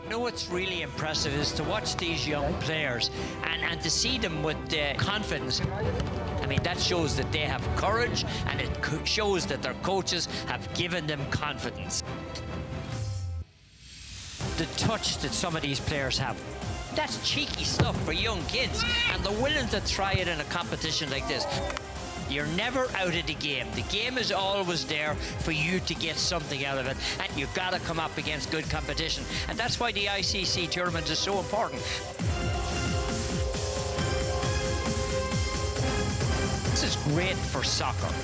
You know what's really impressive is to watch these young players and to see them with confidence. I mean, that shows that they have courage, and it shows that their coaches have given them confidence. The touch that some of these players have, that's cheeky stuff for young kids, and they're willing to try it in a competition like this. You're never out of the game. The game is always there for you to get something out of it, and you've got to come up against good competition. And that's why the ICC tournament is so important. This is great for soccer.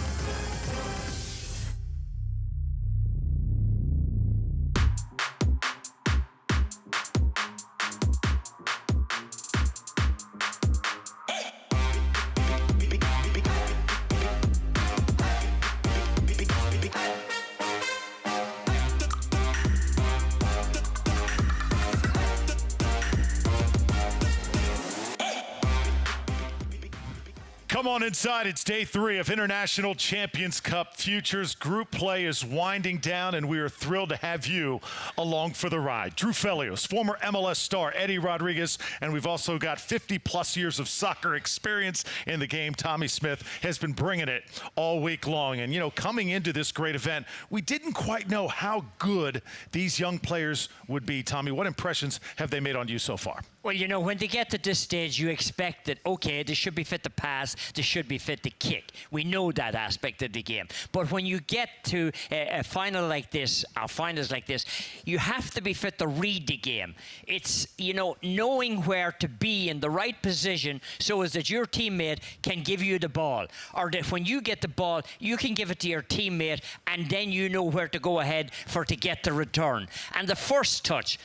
Come on inside. It's day 3 of International Champions Cup Futures. Group play is winding down, and we are thrilled to have you along for the ride. Drew Felios, former MLS star Eddie Rodriguez, and we've also got 50-plus years of soccer experience in the game. Tommy Smith has been bringing it all week long. And, you know, coming into this great event, we didn't quite know how good these young players would be. Tommy, what impressions have they made on you so far? Well, you know, when they get to this stage, you expect that, okay, they should be fit to pass, they should be fit to kick. We know that aspect of the game. But when you get to a final like this, or finals like this, you have to be fit to read the game. It's, you know, knowing where to be in the right position so as that your teammate can give you the ball. Or that when you get the ball, you can give it to your teammate, and then you know where to go ahead to get the return. And the first touch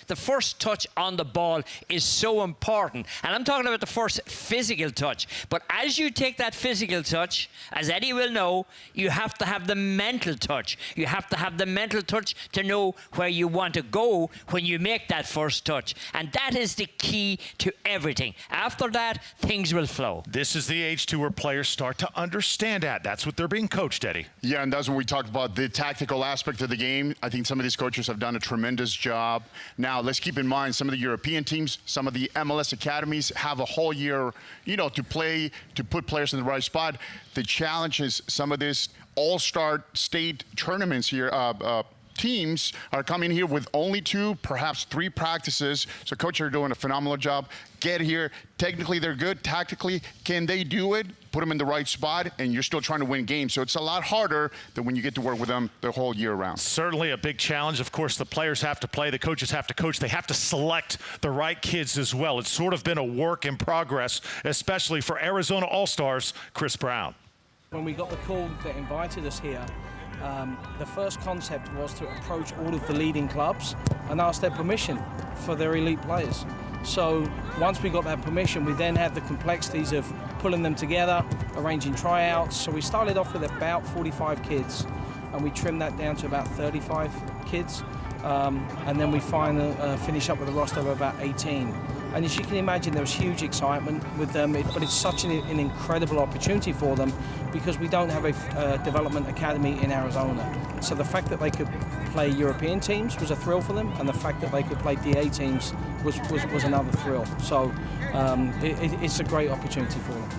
on the ball is so important. And I'm talking about the first physical touch. But as you take that physical touch, as Eddie will know, you have to have the mental touch. You have to have the mental touch to know where you want to go when you make that first touch. And that is the key to everything. After that, things will flow. This is the age to where players start to understand that. That's what they're being coached, Eddie. Yeah, and that's when we talked about the tactical aspect of the game. I think some of these coaches have done a tremendous job. Now, let's keep in mind some of the European teams, some of the MLS academies have a whole year, you know, to play, to put players in the right spot. The challenge is some of these all-star state tournaments here, teams are coming here with only 2, perhaps 3 practices. So coaches are doing a phenomenal job. Get here. Technically, they're good. Tactically, can they do it? Put them in the right spot, and you're still trying to win games. So it's a lot harder than when you get to work with them the whole year round. Certainly a big challenge. Of course, the players have to play. The coaches have to coach. They have to select the right kids as well. It's sort of been a work in progress, especially for Arizona All-Stars Chris Brown. When we got the call that invited us here, the first concept was to approach all of the leading clubs and ask their permission for their elite players. So once we got that permission, we then had the complexities of pulling them together, arranging tryouts. So we started off with about 45 kids, and we trimmed that down to about 35 kids. And then we finally finish up with a roster of about 18. And as you can imagine, there was huge excitement with them, but it's such an incredible opportunity for them because we don't have a development academy in Arizona. So the fact that they could play European teams was a thrill for them, and the fact that they could play DA teams was another thrill. So it's a great opportunity for them.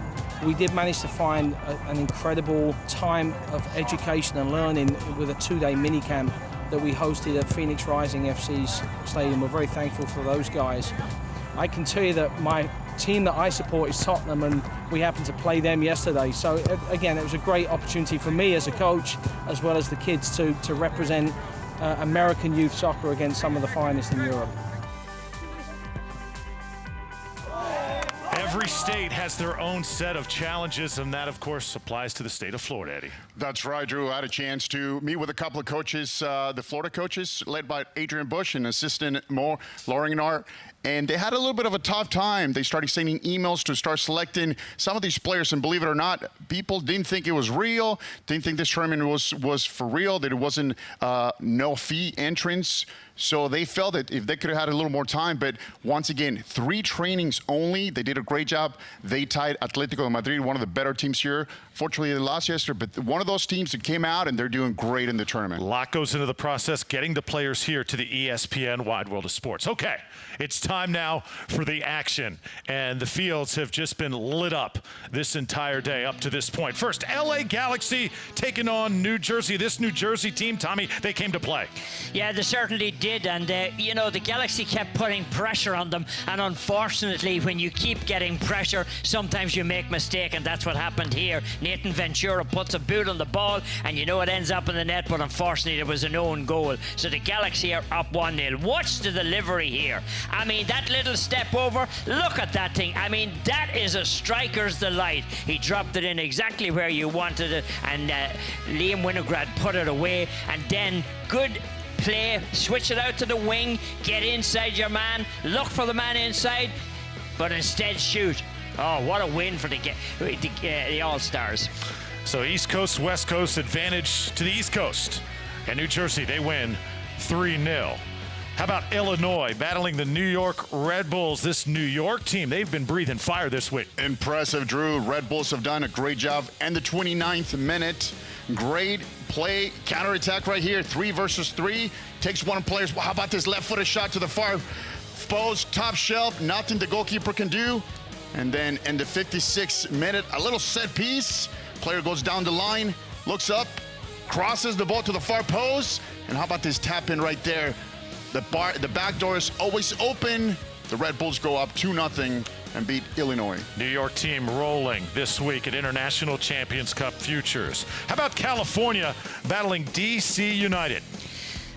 We did manage to find an incredible time of education and learning with a 2-day mini camp that we hosted at Phoenix Rising FC's stadium. We're very thankful for those guys. I can tell you that my team that I support is Tottenham, and we happened to play them yesterday. So again, it was a great opportunity for me as a coach, as well as the kids to represent American youth soccer against some of the finest in Europe. Every state has their own set of challenges, and that, of course, applies to the state of Florida, Eddie. That's right, Drew. I had a chance to meet with a couple of coaches, the Florida coaches, led by Adrian Bush and assistant Mo Loringar, and they had a little bit of a tough time. They started sending emails to start selecting some of these players, and believe it or not, people didn't think it was real, didn't think this tournament was for real, that it wasn't no fee entrance. So they felt that if they could have had a little more time, but once again, 3 trainings only. They did a great job. They tied Atletico de Madrid, one of the better teams here. Fortunately, they lost yesterday, but one of those teams that came out and they're doing great in the tournament. A lot goes into the process, getting the players here to the ESPN Wide World of Sports. Okay, it's time now for the action, and the fields have just been lit up this entire day up to this point. First, LA Galaxy taking on New Jersey. This New Jersey team, Tommy, they came to play. Yeah, they certainly did. And, you know, the Galaxy kept putting pressure on them. And unfortunately, when you keep getting pressure, sometimes you make mistake. And that's what happened here. Nathan Ventura puts a boot on the ball. And, you know, it ends up in the net. But unfortunately, there was an own goal. So the Galaxy are up 1-0. Watch the delivery here. I mean, that little step over. Look at that thing. I mean, that is a striker's delight. He dropped it in exactly where you wanted it. And Liam Winograd put it away. And then good play, switch it out to the wing, get inside your man, look for the man inside, but instead shoot. Oh, what a win for the All-Stars. So East Coast, West Coast advantage to the East Coast. And New Jersey, they win 3-0. How about Illinois battling the New York Red Bulls? This New York team, they've been breathing fire this week. Impressive, Drew. Red Bulls have done a great job. And the 29th minute, great play, counterattack right here. 3 versus 3. Takes one of the players. Well, how about this left-footed shot to the far post, top shelf? Nothing the goalkeeper can do. And then in the 56th minute, a little set piece. Player goes down the line, looks up, crosses the ball to the far post. And how about this tap in right there? The back door is always open. The Red Bulls go up 2-0 and beat Illinois. New York team rolling this week at International Champions Cup Futures. How about California battling DC United?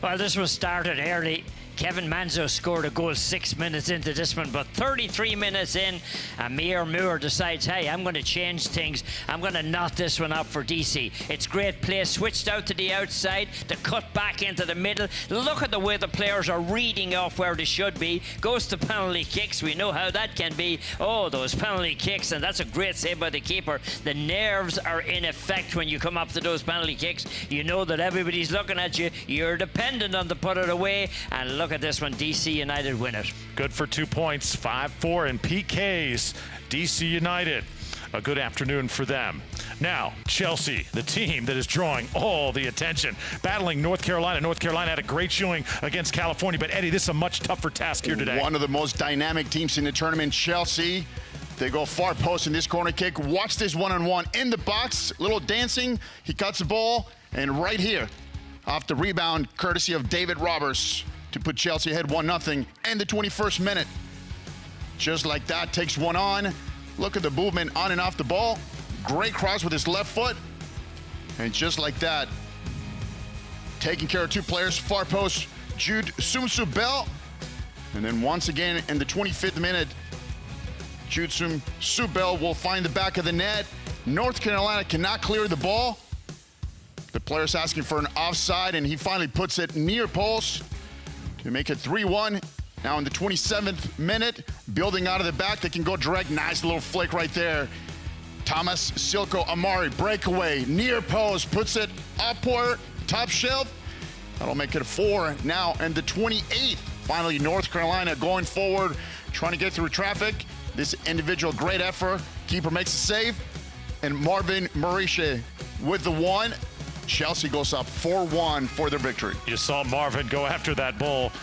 Well, this was started early. Kevin Manzo scored a goal 6 minutes into this one, but 33 minutes in, Amir Moore decides, hey, I'm going to change things. I'm going to knot this one up for DC. It's great play, switched out to the outside, the cut back into the middle. Look at the way the players are reading off where they should be. Goes to penalty kicks. We know how that can be. Oh, those penalty kicks, and that's a great save by the keeper. The nerves are in effect when you come up to those penalty kicks. You know that everybody's looking at you. You're dependent on to put it away, and look at this one, DC United win it. Good for 2 points, 5-4 in PKs. DC United, a good afternoon for them. Now, Chelsea, the team that is drawing all the attention, battling North Carolina. North Carolina had a great showing against California, but Eddie, this is a much tougher task here today. One of the most dynamic teams in the tournament, Chelsea. They go far post in this corner kick. Watch this one-on-one in the box. Little dancing. He cuts the ball, and right here, off the rebound, courtesy of David Roberts, to put Chelsea ahead 1-0 in the 21st minute. Just like that, takes one on. Look at the movement on and off the ball. Great cross with his left foot. And just like that, taking care of 2 players, far post, Jude Sumsu-Bell. And then once again in the 25th minute, Jude Sumsu-Bell will find the back of the net. North Carolina cannot clear the ball. The player's asking for an offside, and he finally puts it near post to make it 3-1. Now in the 27th minute, building out of the back, they can go direct. Nice little flick right there. Thomas Silko Amari, breakaway, near post, puts it upward, top shelf. That'll make it a 4. Now in the 28th, finally North Carolina going forward, trying to get through traffic. This individual great effort. Keeper makes a save. And Marvin Marisha with the 1. Chelsea goes up 4-1 for their victory. You saw Marvin go after that ball.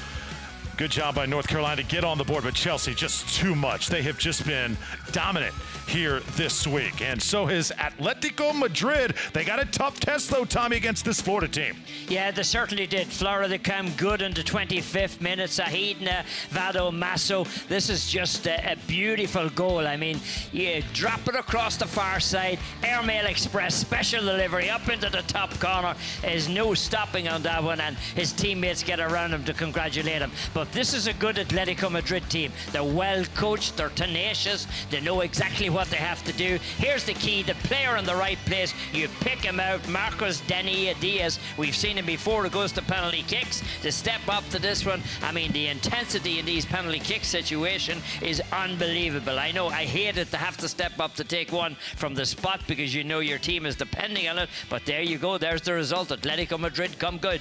Good job by North Carolina to get on the board, but Chelsea just too much. They have just been dominant here this week. And so has Atletico Madrid. They got a tough test, though, Tommy, against this Florida team. Yeah, they certainly did. Florida come good in the 25th minute. Sahidna Vado Masso. This is just a beautiful goal. I mean, you drop it across the far side. Airmail Express, special delivery up into the top corner. There's no stopping on that one, and his teammates get around him to congratulate him. But this is a good Atletico Madrid team. They're well coached, they're tenacious, they know exactly what they have to do. Here's the key, the player in the right place, you pick him out. Marcos Diaz, we've seen him before, it goes to penalty kicks. To step up to this one, I mean, the intensity in these penalty kick situation is unbelievable. I know, I hate it to have to step up to take one from the spot because you know your team is depending on it, but there you go, there's the result. Atletico Madrid come good.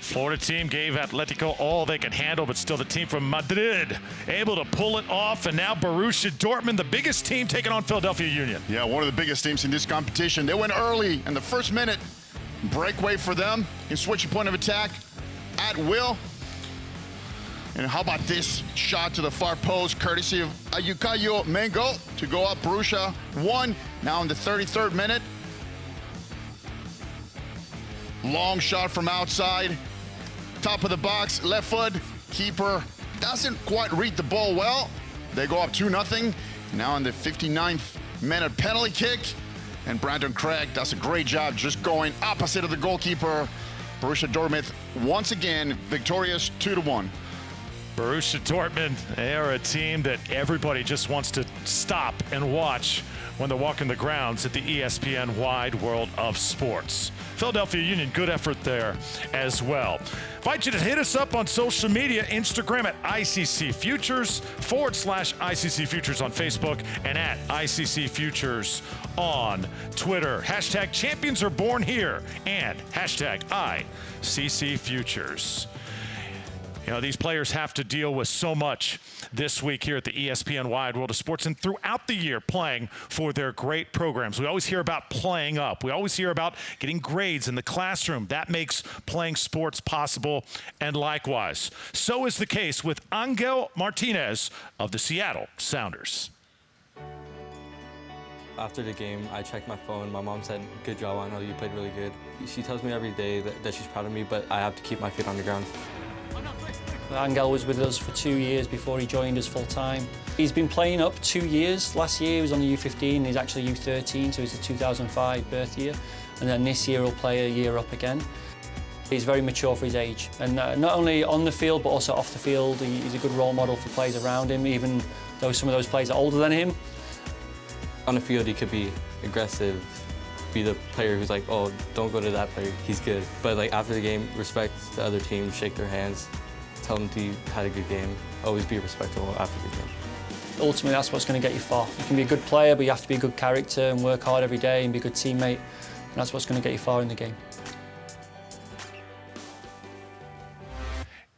Florida team gave Atletico all they could handle, but still the team from Madrid able to pull it off. And now Borussia Dortmund, the biggest team, taking on Philadelphia Union. Yeah, one of the biggest teams in this competition. They went early in the first minute. Breakaway for them. You switch your point of attack at will. And how about this shot to the far post, courtesy of Ayukayo Mengo to go up. Borussia 1, now in the 33rd minute. Long shot from outside. Top of the box, left foot. Keeper doesn't quite read the ball well. They go up 2-0. Now in the 59th minute penalty kick. And Brandon Craig does a great job just going opposite of the goalkeeper. Borussia Dortmund once again victorious 2-1. Borussia Dortmund, they are a team that everybody just wants to stop and watch when they're walking the grounds at the ESPN Wide World of Sports. Philadelphia Union, good effort there as well. Invite you to hit us up on social media, Instagram at ICC Futures, /ICC Futures on Facebook, and at ICC Futures on Twitter. Hashtag champions are born here, and hashtag ICC Futures. You know, these players have to deal with so much this week here at the ESPN Wide World of Sports and throughout the year playing for their great programs. We always hear about playing up. We always hear about getting grades in the classroom. That makes playing sports possible, and likewise. So is the case with Angel Martinez of the Seattle Sounders. After the game, I checked my phone. My mom said, "Good job, Angel, you played really good." She tells me every day that she's proud of me, but I have to keep my feet on the ground. Angel was with us for 2 years before he joined us full-time. He's been playing up 2 years. Last year he was on the U15, he's actually U13, so he's a 2005 birth year. And then this year he'll play a year up again. He's very mature for his age. And not only on the field, but also off the field. He's a good role model for players around him, even though some of those players are older than him. On the field, he could be aggressive, be the player who's like, "Oh, don't go to that player, he's good." But like after the game, respect the other team, shake their hands, tell them you had a good game. Always be respectful after the game. Ultimately, that's what's going to get you far. You can be a good player, but you have to be a good character and work hard every day and be a good teammate. And that's what's going to get you far in the game.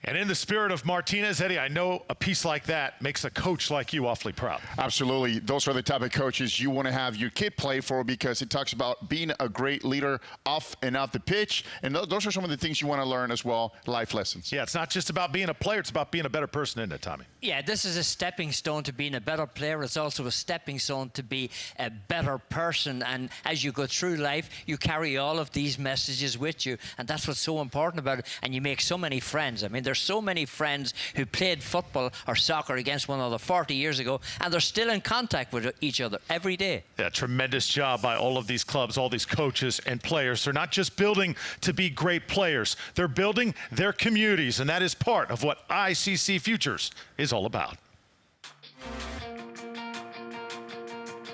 And in the spirit of Martinez, Eddie, I know a piece like that makes a coach like you awfully proud. Absolutely. Those are the type of coaches you want to have your kid play for, because it talks about being a great leader off and off the pitch. And those are some of the things you want to learn as well, life lessons. Yeah, it's not just about being a player, it's about being a better person, isn't it, Tommy? Yeah, this is a stepping stone to being a better player. It's also a stepping stone to be a better person. And as you go through life, you carry all of these messages with you. And that's what's so important about it. And you make so many friends. I mean, there's so many friends who played football or soccer against one another 40 years ago, and they're still in contact with each other every day. Yeah, tremendous job by all of these clubs, all these coaches and players. They're not just building to be great players. They're building their communities, and that is part of what ICC Futures is all about.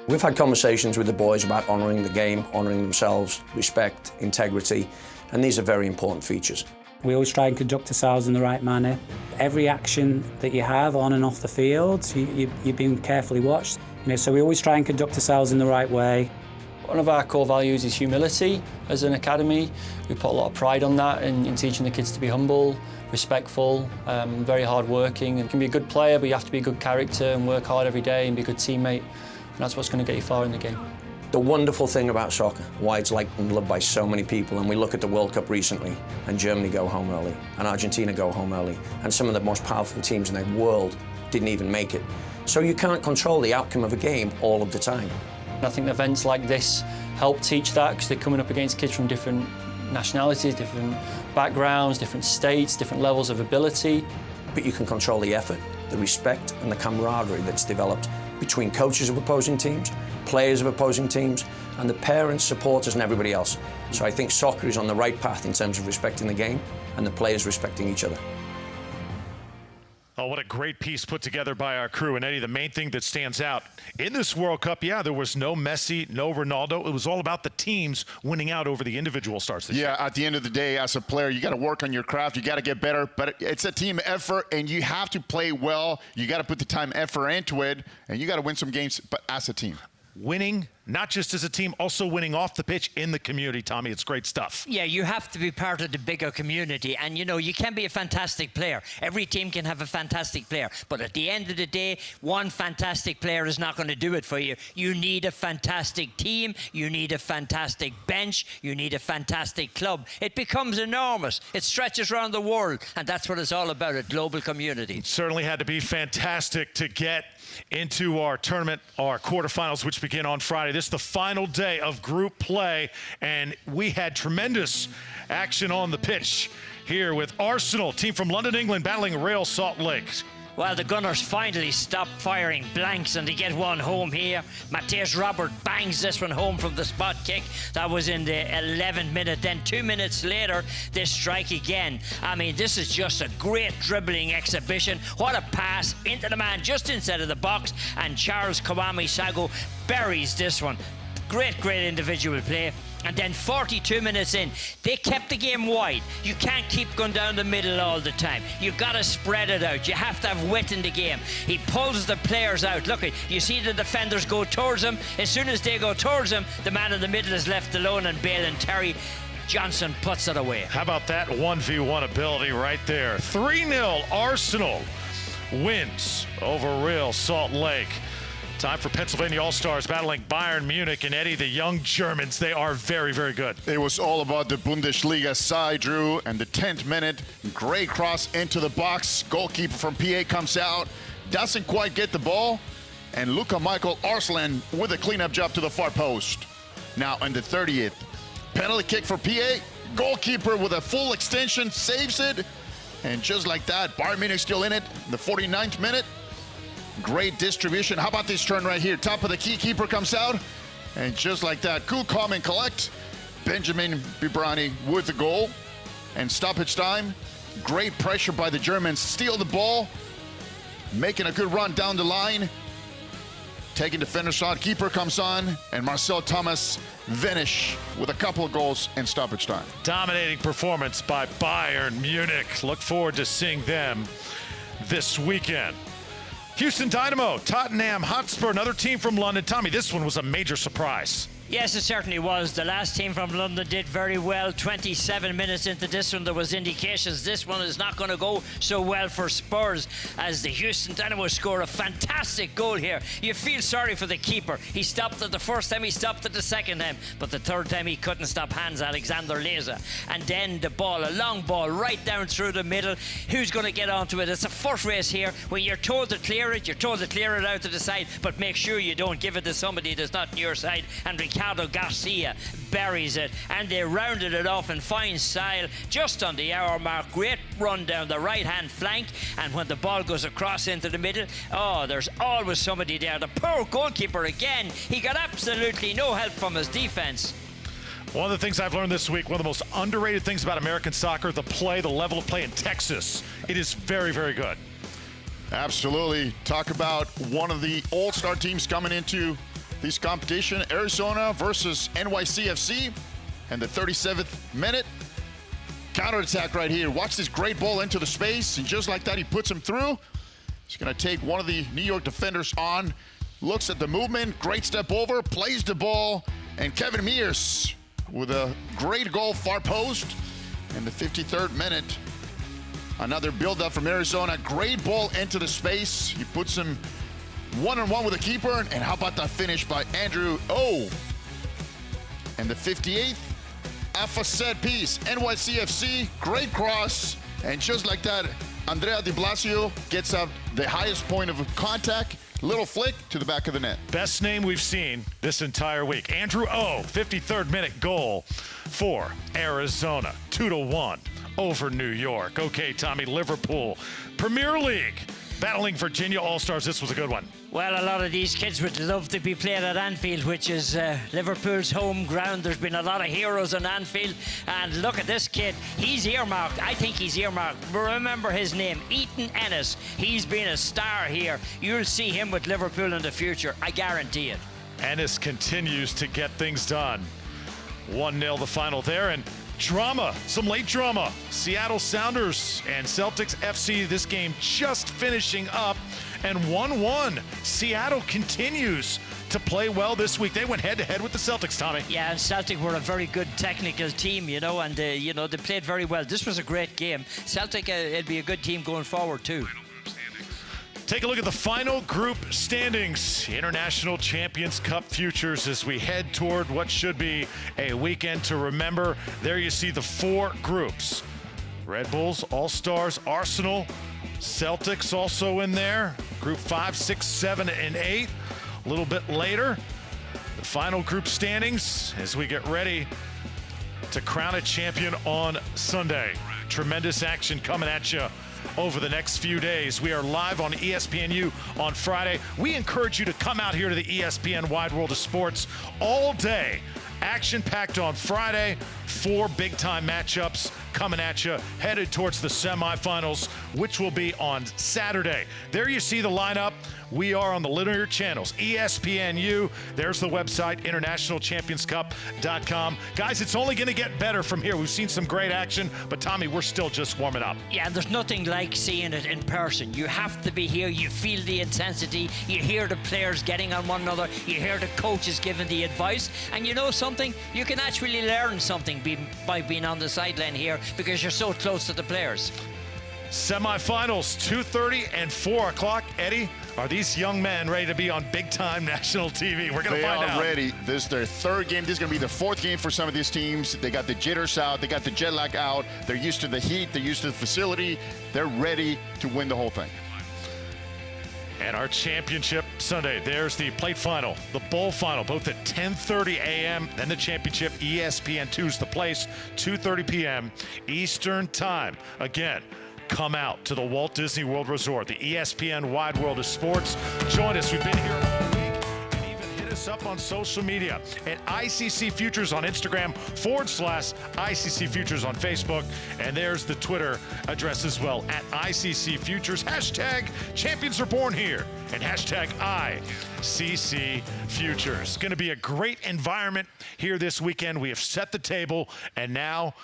We've had conversations with the boys about honouring the game, honouring themselves, respect, integrity, and these are very important features. We always try and conduct ourselves in the right manner. Every action that you have on and off the field, you've been carefully watched. So we always try and conduct ourselves in the right way. One of our core values is humility as an academy. We put a lot of pride on that in teaching the kids to be humble, respectful, very hard-working. You can be a good player, but you have to be a good character and work hard every day and be a good teammate. And that's what's going to get you far in the game. The wonderful thing about soccer, why it's liked and loved by so many people, and we look at the World Cup recently, and Germany go home early, and Argentina go home early, and some of the most powerful teams in the world didn't even make it. So you can't control the outcome of a game all of the time. I think events like this help teach that, because they're coming up against kids from different nationalities, different backgrounds, different states, different levels of ability. But you can control the effort, the respect, and the camaraderie that's developed between coaches of opposing teams, players of opposing teams, and the parents, supporters, and everybody else. So I think soccer is on the right path in terms of respecting the game and the players respecting each other. Oh, what a great piece put together by our crew. And Eddie, the main thing that stands out in this World Cup, yeah, there was no Messi, no Ronaldo. It was all about the teams winning out over the individual stars this year. Yeah, at the end of the day, as a player, you got to work on your craft. You got to get better. But it's a team effort, and you have to play well. You got to put the time, effort into it, and you got to win some games, but as a team. winning, not just as a team, also winning off the pitch in the community, Tommy. It's great stuff. Yeah, you have to be part of the bigger community. And, you know, you can be a fantastic player. Every team can have a fantastic player. But at the end of the day, one fantastic player is not going to do it for you. You need a fantastic team. You need a fantastic bench. You need a fantastic club. It becomes enormous. It stretches around the world. And that's what it's all about, a global community. Certainly had to be fantastic to get into our tournament, our quarterfinals, which begin on Friday. This is the final day of group play, and we had tremendous action on the pitch here with Arsenal, team from London, England, battling Real Salt Lake. Well, the Gunners finally stopped firing blanks and they get one home here. Matthias Robert bangs this one home from the spot kick. That was in the 11th minute. Then 2 minutes later, they strike again. I mean, this is just a great dribbling exhibition. What a pass into the man just inside of the box. And Charles Kawami Sago buries this one. Great individual play. And then 42 minutes in, they kept the game wide. You can't keep going down the middle all the time. You've got to spread it out. You have to have wit in the game. He pulls the players out. Look, you see the defenders go towards him. As soon as they go towards him, the man in the middle is left alone, and Bale and Terry Johnson puts it away. How about that 1v1 ability right there? 3-0 Arsenal wins over Real Salt Lake. Time for Pennsylvania All-Stars battling Bayern Munich and Eddie, the young Germans. They are very, very good. It was all about the Bundesliga side, Drew, and the 10th minute, great cross into the box. Goalkeeper from PA comes out, doesn't quite get the ball, and Luka Michael Arslan with a cleanup job to the far post. Now in the 30th, penalty kick for PA, goalkeeper with a full extension, saves it, and just like that, Bayern Munich still in it. The 49th minute, great distribution. How about this turn right here? Top of the key, keeper comes out, and just like that, cool, calm, and collect. Benjamin Bibrani with the goal. And stoppage time. Great pressure by the Germans. Steal the ball. Making a good run down the line. Taking defender shot. Keeper comes on. And Marcel Thomas finish with a couple of goals in stoppage time. Dominating performance by Bayern Munich. Look forward to seeing them this weekend. Houston Dynamo, Tottenham Hotspur, another team from London. Tommy, this one was a major surprise. Yes, it certainly was. The last team from London did very well. 27 minutes into this one, there was indications this one is not going to go so well for Spurs, as the Houston Dynamo score a fantastic goal here. You feel sorry for the keeper. He stopped it the first time, he stopped it the second time, but the third time he couldn't stop Hans Alexander Leza. And then the ball, a long ball right down through the middle. Who's going to get onto it? It's a foot race here. When you're told to clear it, you're told to clear it out to the side, but make sure you don't give it to somebody that's not on your side. And Ricardo Garcia buries it, and they rounded it off in fine style just on the hour mark. Great run down the right hand flank, and when the ball goes across into the middle, oh, there's always somebody there. The poor goalkeeper again, he got absolutely no help from his defense. One of the things I've learned this week, one of the most underrated things about American soccer, the level of play in Texas. It is very, very good. Absolutely. Talk about one of the all-star teams coming into this competition, Arizona versus NYCFC, and the 37th minute. Counterattack right here. Watch this great ball into the space, and just like that, he puts him through. He's going to take one of the New York defenders on, looks at the movement, great step over, plays the ball, and Kevin Mears with a great goal, far post. In the 53rd minute, another build-up from Arizona, great ball into the space. He puts him one-on-one with the keeper, and how about that finish by Andrew O? And the 58th, off a set piece, NYCFC, great cross, and just like that, Andrea Di Blasio gets up the highest point of contact, little flick to the back of the net. Best name we've seen this entire week. Andrew O, 53rd minute goal for Arizona, 2-1 over New York. Okay, Tommy, Liverpool, Premier League, battling Virginia All-Stars. This was a good one. Well, a lot of these kids would love to be playing at Anfield, which is Liverpool's home ground. There's been a lot of heroes on Anfield, and look at this kid. He's earmarked. I think he's earmarked. Remember his name, Ethan Ennis. He's been a star here. You'll see him with Liverpool in the future. I guarantee it. Ennis continues to get things done. 1-0 the final there, and drama, some late drama. Seattle Sounders and Celtics FC, this game just finishing up, and 1-1. Seattle continues to play well this week. They went head-to-head with the Celtics, Tommy. Yeah, and Celtic were a very good technical team, and they played very well. This was a great game. Celtic, it'd be a good team going forward too. Take a look at the final group standings. International Champions Cup futures as we head toward what should be a weekend to remember. There you see the 4 groups. Red Bulls, All-Stars, Arsenal, Celtics also in there. Group 5, 6, 7, and 8. A little bit later, the final group standings as we get ready to crown a champion on Sunday. Tremendous action coming at you over the next few days. We are live on ESPNU on Friday. We encourage you to come out here to the ESPN Wide World of Sports all day. Action-packed on Friday. 4 big-time matchups coming at you, headed towards the semifinals, which will be on Saturday. There you see the lineup. We are on the linear channels, ESPNU. There's the website, internationalchampionscup.com. Guys, it's only going to get better from here. We've seen some great action, but Tommy, we're still just warming up. Yeah, and there's nothing like seeing it in person. You have to be here. You feel the intensity. You hear the players getting on one another. You hear the coaches giving the advice. And you know something? You can actually learn something by being on the sideline here because you're so close to the players. Semifinals, 2:30 and 4 o'clock. Eddie, are these young men ready to be on big-time national TV? We're going to find out. They are ready. This is their 3rd game. This is going to be the 4th game for some of these teams. They got the jitters out. They got the jet lag out. They're used to the heat. They're used to the facility. They're ready to win the whole thing. And our championship Sunday, there's the plate final, the bowl final, both at 10:30 a.m. Then the championship, ESPN2's the place, 2:30 p.m. Eastern Time. Again, come out to the Walt Disney World Resort, the ESPN Wide World of Sports. Join us. We've been here all week. And even hit us up on social media at ICC Futures on Instagram /ICC Futures on Facebook. And there's the Twitter address as well, at ICC Futures. Hashtag champions are born here. And hashtag ICC Futures. Going to be a great environment here this weekend. We have set the table, and now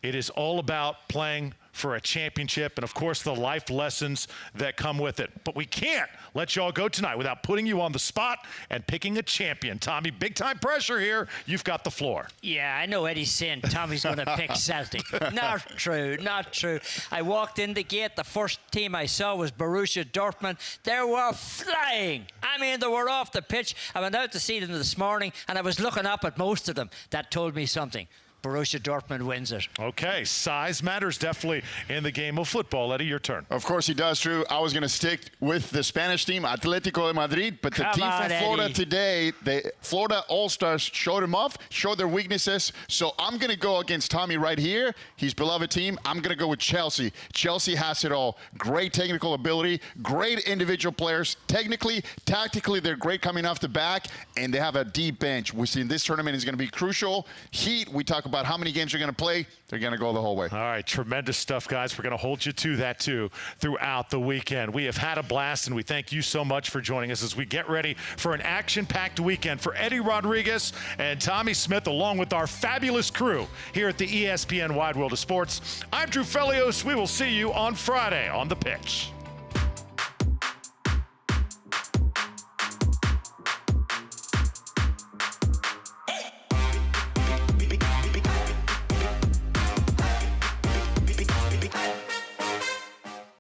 it is all about playing for a championship and, of course, the life lessons that come with it. But we can't let y'all go tonight without putting you on the spot and picking a champion. Tommy, big-time pressure here. You've got the floor. Yeah, I know Eddie's saying Tommy's going to pick Celtic. Not true, not true. I walked in the gate. The first team I saw was Borussia Dortmund. They were flying. I mean, they were off the pitch. I went out to see them this morning, and I was looking up at most of them. That told me something. Borussia Dortmund wins it. Okay, size matters definitely in the game of football. Eddie, your turn. Of course he does, Drew. I was going to stick with the Spanish team, Atletico de Madrid, but the team from Florida today, the Florida All-Stars showed them off, showed their weaknesses. So I'm going to go against Tommy right here, his beloved team. I'm going to go with Chelsea. Chelsea has it all. Great technical ability, great individual players. Technically, tactically, they're great coming off the back, and they have a deep bench, which in this tournament is going to be crucial. Heat, we talk about how many games you're going to play. They're going to go the whole way. All right, tremendous stuff, guys. We're going to hold you to that, too, throughout the weekend. We have had a blast, and we thank you so much for joining us as we get ready for an action-packed weekend. For Eddie Rodriguez and Tommy Smith, along with our fabulous crew here at the ESPN Wide World of Sports, I'm Drew Felios. We will see you on Friday on The Pitch.